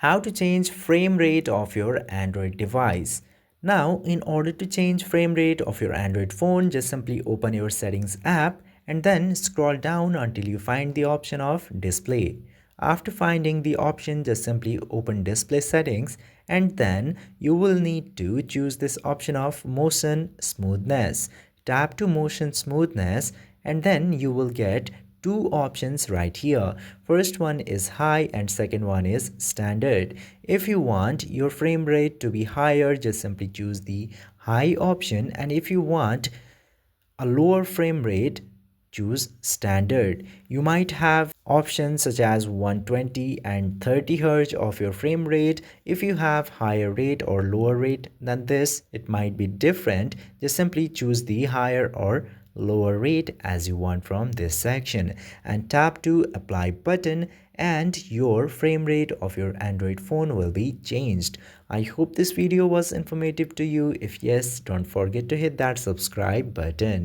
How to change frame rate of your Android device. Now, in order to change frame rate of your Android phone, just simply open your settings app and then scroll down until you find the option of display. After finding the option, just simply open display settings and then you will need to choose this option of motion smoothness. Tap to motion smoothness and then you will get two options right here. First one is high and second one is standard. If you want your frame rate to be higher, just simply choose the high option, and if you want a lower frame rate, choose standard. You might have options such as 120 and 30 Hz of your frame rate. If you have higher rate or lower rate than this, it might be different. Just simply choose the higher or lower rate as you want from this section and tap to apply button, and your frame rate of your Android phone will be changed. I hope this video was informative to you. If yes, don't forget to hit that subscribe button.